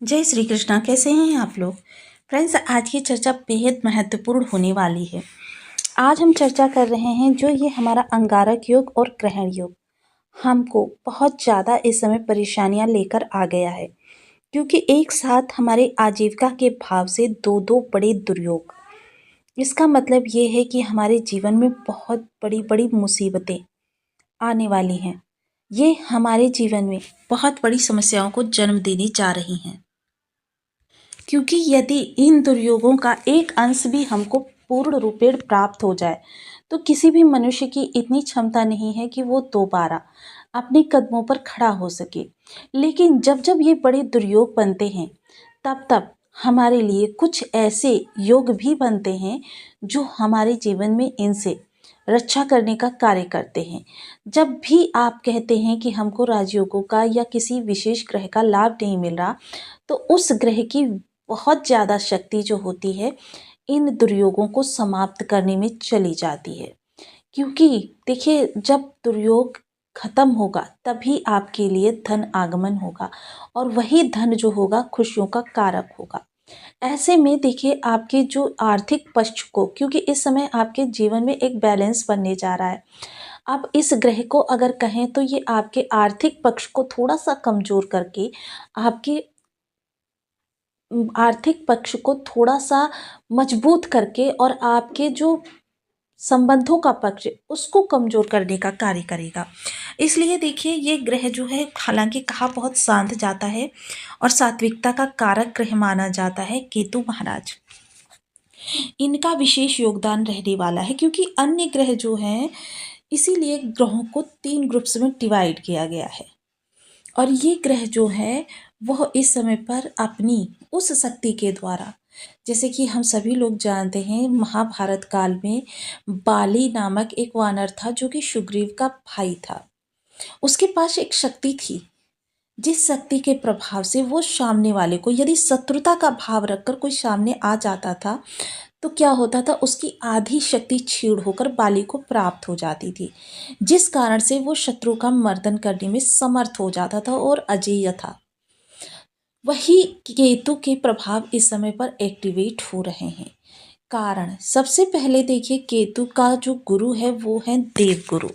जय श्री कृष्णा। कैसे हैं आप लोग? फ्रेंड्स, आज की चर्चा बेहद महत्वपूर्ण होने वाली है। आज हम चर्चा कर रहे हैं जो ये हमारा अंगारक योग और ग्रहण योग हमको बहुत ज़्यादा इस समय परेशानियां लेकर आ गया है, क्योंकि एक साथ हमारे आजीविका के भाव से दो दो बड़े दुर्योग। इसका मतलब ये है कि हमारे जीवन में बहुत बड़ी बड़ी मुसीबतें आने वाली हैं। ये हमारे जीवन में बहुत बड़ी समस्याओं को जन्म देने जा रही हैं, क्योंकि यदि इन दुर्योगों का एक अंश भी हमको पूर्ण रूपेण प्राप्त हो जाए तो किसी भी मनुष्य की इतनी क्षमता नहीं है कि वो दोबारा अपने कदमों पर खड़ा हो सके। लेकिन जब जब ये बड़े दुर्योग बनते हैं तब तब हमारे लिए कुछ ऐसे योग भी बनते हैं जो हमारे जीवन में इनसे रक्षा करने का कार्य करते हैं। जब भी आप कहते हैं कि हमको राजयोगों का या किसी विशेष ग्रह का लाभ नहीं मिल रहा, तो उस ग्रह की बहुत ज़्यादा शक्ति जो होती है इन दुर्योगों को समाप्त करने में चली जाती है। क्योंकि देखिए, जब दुर्योग खत्म होगा तभी आपके लिए धन आगमन होगा और वही धन जो होगा खुशियों का कारक होगा। ऐसे में देखिए, आपके जो आर्थिक पक्ष को, क्योंकि इस समय आपके जीवन में एक बैलेंस बनने जा रहा है। अब इस ग्रह को अगर कहें तो ये आपके आर्थिक पक्ष को थोड़ा सा कमजोर करके आपके आर्थिक पक्ष को थोड़ा सा मजबूत करके और आपके जो संबंधों का पक्ष उसको कमजोर करने का कार्य करेगा। इसलिए देखिए, ये ग्रह जो है हालांकि कहा बहुत शांत जाता है और सात्विकता का कारक ग्रह माना जाता है केतु महाराज। इनका विशेष योगदान रहने वाला है, क्योंकि अन्य ग्रह जो हैं इसीलिए ग्रहों को 3 ग्रुप्स में डिवाइड किया गया है। और ये ग्रह जो है वह इस समय पर अपनी उस शक्ति के द्वारा, जैसे कि हम सभी लोग जानते हैं, महाभारत काल में बाली नामक एक वानर था जो कि सुग्रीव का भाई था। उसके पास एक शक्ति थी जिस शक्ति के प्रभाव से वो सामने वाले को, यदि शत्रुता का भाव रखकर कोई सामने आ जाता था तो क्या होता था, उसकी आधी शक्ति क्षीण होकर बाली को प्राप्त हो जाती थी, जिस कारण से वो शत्रु का मर्दन करने में समर्थ हो जाता था और अजेय था। वही केतु के प्रभाव इस समय पर एक्टिवेट हो रहे हैं। कारण सबसे पहले देखिए, केतु का जो गुरु है वो है देवगुरु।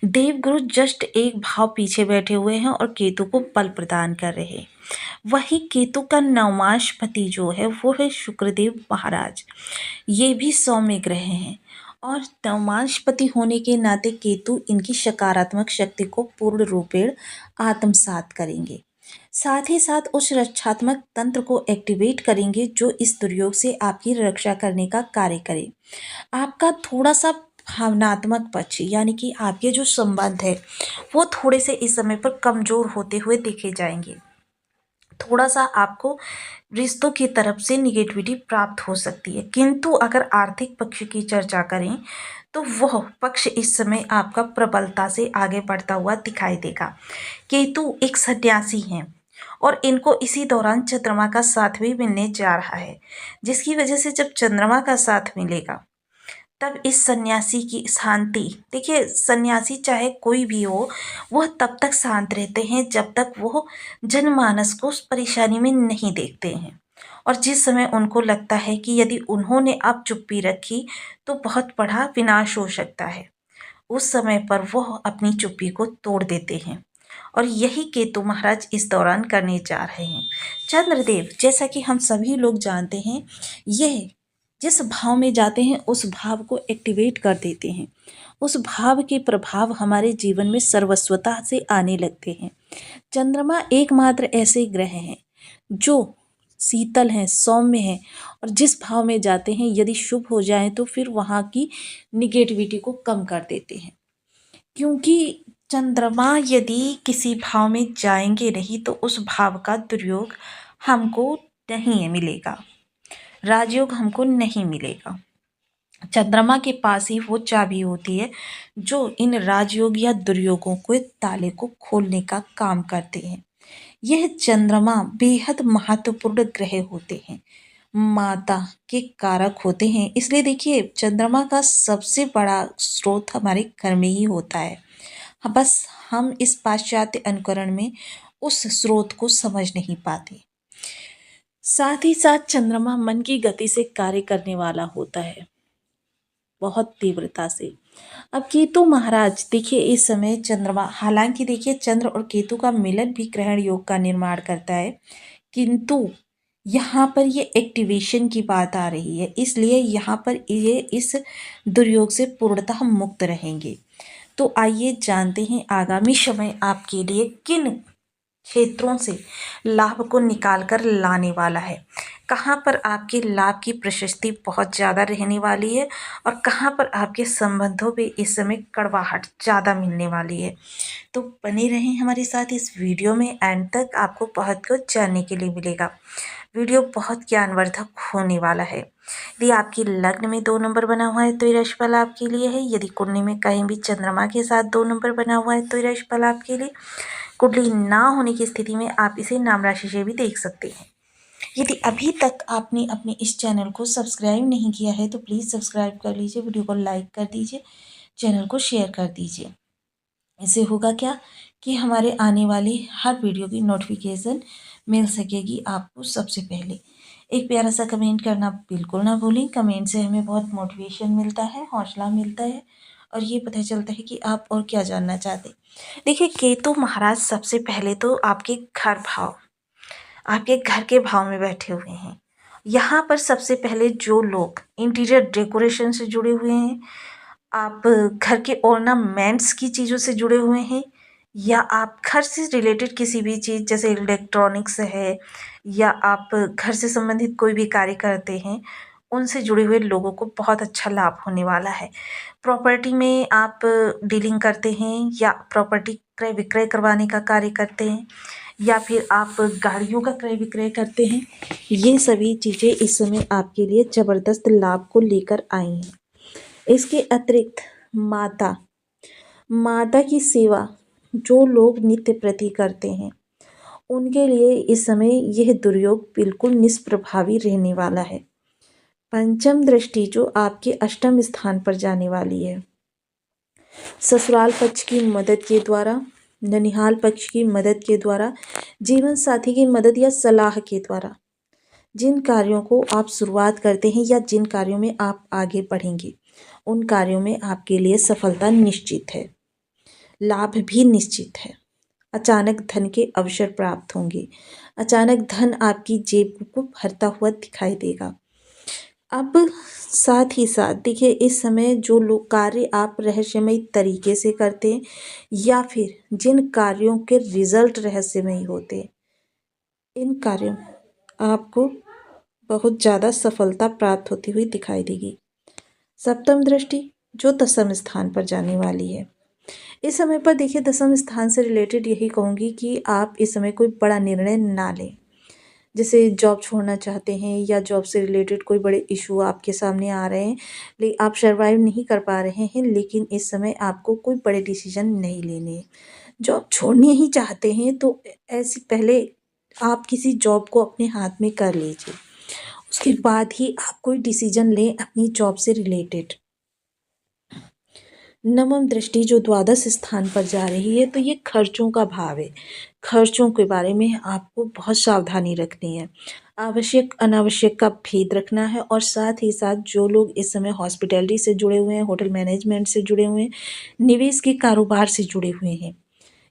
देवगुरु जस्ट एक भाव पीछे बैठे हुए हैं और केतु को बल प्रदान कर रहे हैं। वही केतु का नवमांशपति जो है वो है शुक्रदेव महाराज। ये भी सौम्य ग्रह हैं और नवमांशपति होने के नाते केतु इनकी सकारात्मक शक्ति को पूर्ण रूपेण आत्मसात करेंगे। साथ ही साथ उस रक्षात्मक तंत्र को एक्टिवेट करेंगे जो इस दुर्योग से आपकी रक्षा करने का कार्य करे। आपका थोड़ा सा भावनात्मक पक्ष, यानी कि आपके जो संबंध है वो थोड़े से इस समय पर कमजोर होते हुए देखे जाएंगे। थोड़ा सा आपको रिश्तों की तरफ से निगेटिविटी प्राप्त हो सकती है, किंतु अगर आर्थिक पक्ष की चर्चा करें तो वह पक्ष इस समय आपका प्रबलता से आगे बढ़ता हुआ दिखाई देगा। केतु एक सन्यासी हैं और इनको इसी दौरान चंद्रमा का साथ भी मिलने जा रहा है, जिसकी वजह से जब चंद्रमा का साथ मिलेगा तब इस सन्यासी की शांति, देखिए सन्यासी चाहे कोई भी हो वह तब तक शांत रहते हैं जब तक वो जनमानस को उस परेशानी में नहीं देखते हैं। और जिस समय उनको लगता है कि यदि उन्होंने अब चुप्पी रखी तो बहुत बड़ा विनाश हो सकता है, उस समय पर वह अपनी चुप्पी को तोड़ देते हैं। और यही केतु महाराज इस दौरान करने जा रहे हैं। चंद्रदेव, जैसा कि हम सभी लोग जानते हैं, यह जिस भाव में जाते हैं उस भाव को एक्टिवेट कर देते हैं। उस भाव के प्रभाव हमारे जीवन में सर्वस्वता से आने लगते हैं। चंद्रमा एकमात्र ऐसे ग्रह हैं जो शीतल हैं, सौम्य हैं और जिस भाव में जाते हैं यदि शुभ हो जाए तो फिर वहाँ की निगेटिविटी को कम कर देते हैं। क्योंकि चंद्रमा यदि किसी भाव में जाएंगे नहीं तो उस भाव का दुर्योग हमको नहीं मिलेगा, राजयोग हमको नहीं मिलेगा। चंद्रमा के पास ही वो चाबी होती है जो इन राजयोग या दुर्योगों को ताले को खोलने का काम करते हैं। यह चंद्रमा बेहद महत्वपूर्ण ग्रह होते हैं, माता के कारक होते हैं। इसलिए देखिए, चंद्रमा का सबसे बड़ा स्रोत हमारे घर में ही होता है। बस हम इस पाश्चात्य अनुकरण में उस स्रोत को समझ नहीं पाते। साथ ही साथ चंद्रमा मन की गति से कार्य करने वाला होता है, बहुत तीव्रता से। अब केतु महाराज देखिए, इस समय चंद्रमा, हालांकि देखिए चंद्र और केतु का मिलन भी ग्रहण योग का निर्माण करता है, किंतु यहाँ पर ये एक्टिवेशन की बात आ रही है, इसलिए यहाँ पर ये इस दुर्योग से पूर्णतः मुक्त रहेंगे। तो आइए जानते हैं आगामी समय आपके लिए किन क्षेत्रों से लाभ को निकाल कर लाने वाला है, कहाँ पर आपके लाभ की प्रशस्ति बहुत ज़्यादा रहने वाली है और कहाँ पर आपके संबंधों पे इस समय कड़वाहट ज़्यादा मिलने वाली है। तो बने रहें हमारे साथ इस वीडियो में, एंड तक आपको बहुत कुछ जानने के लिए मिलेगा। वीडियो बहुत ज्ञानवर्धक होने वाला है। यदि आपकी लग्न में 2 नंबर बना हुआ है तो ये राशिफल आपके लिए है। यदि कुंडली में कहीं भी चंद्रमा के साथ 2 नंबर बना हुआ है तो ये राशिफल आपके लिए। कुंडली ना होने की स्थिति में आप इसे नाम राशि से भी देख सकते हैं। यदि अभी तक आपने अपने इस चैनल को सब्सक्राइब नहीं किया है तो प्लीज़ सब्सक्राइब कर लीजिए, वीडियो को लाइक कर दीजिए, चैनल को शेयर कर दीजिए। इससे होगा क्या कि हमारे आने वाली हर वीडियो की नोटिफिकेशन मिल सकेगी आपको सबसे पहले। एक प्यारा सा कमेंट करना बिल्कुल ना भूलें। कमेंट से हमें बहुत मोटिवेशन मिलता है, हौसला मिलता है और ये पता चलता है कि आप और क्या जानना चाहते। देखिए, केतु महाराज सबसे पहले तो आपके घर के भाव में बैठे हुए हैं। यहाँ पर सबसे पहले जो लोग इंटीरियर डेकोरेशन से जुड़े हुए हैं, आप घर के ऑर्नामेंट्स की चीज़ों से जुड़े हुए हैं, या आप घर से रिलेटेड किसी भी चीज़ जैसे इलेक्ट्रॉनिक्स है, या आप घर से संबंधित कोई भी कार्य करते हैं, उनसे जुड़े हुए लोगों को बहुत अच्छा लाभ होने वाला है। प्रॉपर्टी में आप डीलिंग करते हैं या प्रॉपर्टी क्रय विक्रय करवाने का कार्य करते हैं, या फिर आप गाड़ियों का क्रय विक्रय करते हैं, ये सभी चीज़ें इस समय आपके लिए ज़बरदस्त लाभ को लेकर आई हैं। इसके अतिरिक्त माता की सेवा जो लोग नित्य प्रति करते हैं, उनके लिए इस समय यह दुर्योग बिल्कुल निष्प्रभावी रहने वाला है। पंचम दृष्टि जो आपके अष्टम स्थान पर जाने वाली है, ससुराल पक्ष की मदद के द्वारा, ननिहाल पक्ष की मदद के द्वारा, जीवन साथी की मदद या सलाह के द्वारा जिन कार्यों को आप शुरुआत करते हैं या जिन कार्यों में आप आगे बढ़ेंगे, उन कार्यों में आपके लिए सफलता निश्चित है, लाभ भी निश्चित है। अचानक धन के अवसर प्राप्त होंगे, अचानक धन आपकी जेब को भरता हुआ दिखाई देगा। अब साथ ही साथ देखिए, इस समय जो लोग कार्य आप रहस्यमय तरीके से करते हैं या फिर जिन कार्यों के रिजल्ट रहस्यमय होते हैं, इन कार्यों आपको बहुत ज़्यादा सफलता प्राप्त होती हुई दिखाई देगी। सप्तम दृष्टि जो दसम स्थान पर जाने वाली है, इस समय पर देखिए दसम स्थान से रिलेटेड यही कहूँगी कि आप इस समय कोई बड़ा निर्णय ना लें। जैसे जॉब छोड़ना चाहते हैं या जॉब से रिलेटेड कोई बड़े इशू आपके सामने आ रहे हैं, लेकिन आप सर्वाइव नहीं कर पा रहे हैं, लेकिन इस समय आपको कोई बड़े डिसीजन नहीं लेने हैं। जॉब छोड़नी ही चाहते हैं तो ऐसे पहले आप किसी जॉब को अपने हाथ में कर लीजिए, उसके बाद ही आप कोई डिसीजन लें अपनी जॉब से रिलेटेड। नवम दृष्टि जो द्वादश स्थान पर जा रही है, तो ये खर्चों का भाव है। खर्चों के बारे में आपको बहुत सावधानी रखनी है, आवश्यक अनावश्यक का भेद रखना है। और साथ ही साथ जो लोग इस समय हॉस्पिटैलिटी से जुड़े हुए हैं, होटल मैनेजमेंट से जुड़े हुए हैं, निवेश के कारोबार से जुड़े हुए हैं,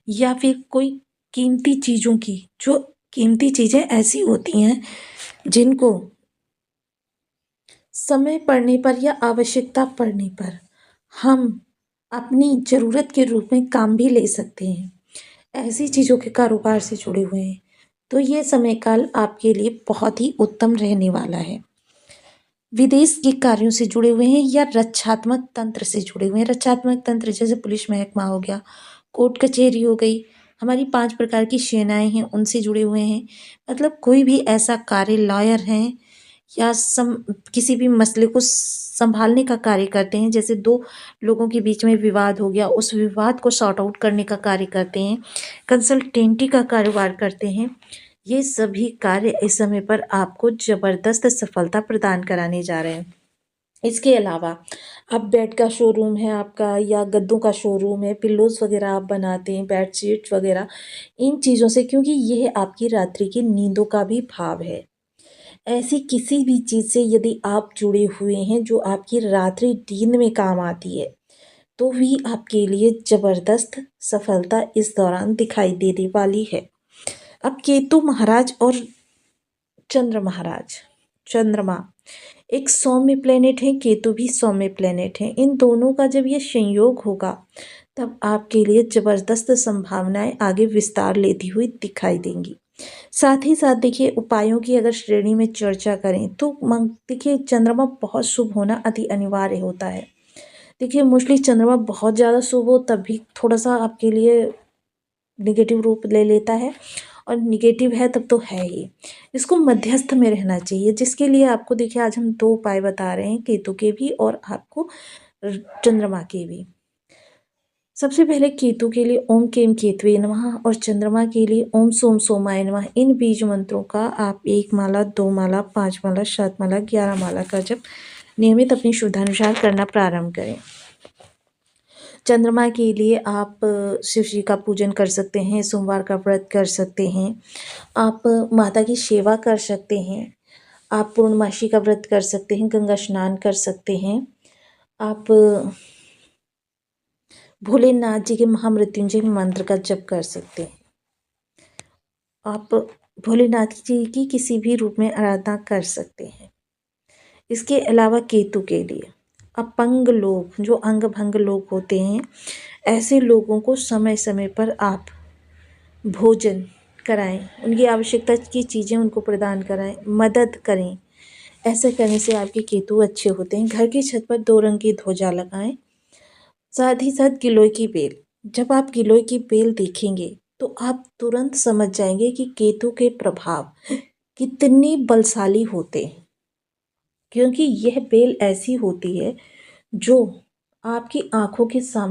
या फिर कोई कीमती चीज़ों की, जो कीमती चीज़ें ऐसी होती हैं जिनको समय पड़ने पर या आवश्यकता पड़ने पर हम अपनी ज़रूरत के रूप में काम भी ले सकते हैं, ऐसी चीज़ों के कारोबार से जुड़े हुए हैं, तो ये समय काल आपके लिए बहुत ही उत्तम रहने वाला है। विदेश के कार्यों से जुड़े हुए हैं या रक्षात्मक तंत्र से जुड़े हुए हैं, रक्षात्मक तंत्र जैसे पुलिस महकमा हो गया, कोर्ट कचहरी हो गई, हमारी 5 प्रकार की सेनाएं हैं, उनसे जुड़े हुए हैं, मतलब कोई भी ऐसा कार्य, लॉयर हैं या किसी भी मसले को संभालने का कार्य करते हैं, जैसे 2 लोगों के बीच में विवाद हो गया, उस विवाद को सॉर्ट आउट करने का कार्य करते हैं, कंसल्टेंटी का कारोबार करते हैं, ये सभी कार्य इस समय पर आपको ज़बरदस्त सफलता प्रदान कराने जा रहे हैं। इसके अलावा आप बेड का शोरूम है आपका, या गद्दों का शोरूम है, पिल्लोज़ वगैरह आप बनाते हैं, बेडशीट वगैरह, इन चीज़ों से, क्योंकि यह आपकी रात्रि की नींदों का भी भाव है, ऐसी किसी भी चीज़ से यदि आप जुड़े हुए हैं जो आपकी रात्रि नींद में काम आती है, तो भी आपके लिए ज़बरदस्त सफलता इस दौरान दिखाई देने वाली है। अब केतु महाराज और चंद्र महाराज, चंद्रमा एक सौम्य प्लेनेट है, केतु भी सौम्य प्लेनेट है। इन दोनों का जब ये संयोग होगा तब आपके लिए ज़बरदस्त संभावनाएं आगे विस्तार लेती हुई दिखाई देंगी। साथ ही साथ देखिए, उपायों की अगर श्रेणी में चर्चा करें तो देखिए चंद्रमा बहुत शुभ होना अति अनिवार्य होता है। देखिए मोस्टली चंद्रमा बहुत ज़्यादा शुभ हो तब भी थोड़ा सा आपके लिए निगेटिव रूप ले लेता है, और निगेटिव है तब तो है ही। इसको मध्यस्थ में रहना चाहिए, जिसके लिए आपको देखिए आज हम 2 उपाय बता रहे हैं, केतु के भी और आपको चंद्रमा के भी। सबसे पहले केतु के लिए ओम केम केतवे नमः और चंद्रमा के लिए ओम सोम सोमाय नमः। इन बीज मंत्रों का आप 1 माला, 2 माला, 5 माला, 7 माला, 11 माला का जप नियमित अपनी शुद्धानुसार करना प्रारंभ करें। चंद्रमा के लिए आप शिव जी का पूजन कर सकते हैं, सोमवार का व्रत कर सकते हैं, आप माता की सेवा कर सकते हैं, आप पूर्णमासी का व्रत कर सकते हैं, गंगा स्नान कर सकते हैं, आप भोलेनाथ जी के महामृत्युंजय मंत्र का जप कर सकते हैं। आप भोलेनाथ जी की किसी भी रूप में आराधना कर सकते हैं। इसके अलावा केतु के लिए अपंग लोग, जो अंग भंग लोग होते हैं, ऐसे लोगों को समय समय पर आप भोजन कराएं, उनकी आवश्यकता की चीज़ें उनको प्रदान कराएं, मदद करें। ऐसे करने से आपके केतु अच्छे होते हैं। घर की छत पर 2 रंग की ध्वजा लगाएं। साथ ही साथ गिलोय की बेल, जब आप गिलोय की बेल देखेंगे तो आप तुरंत समझ जाएंगे कि केतु के प्रभाव कितने बलशाली होते हैं, क्योंकि यह बेल ऐसी होती है जो आपकी आंखों के सामने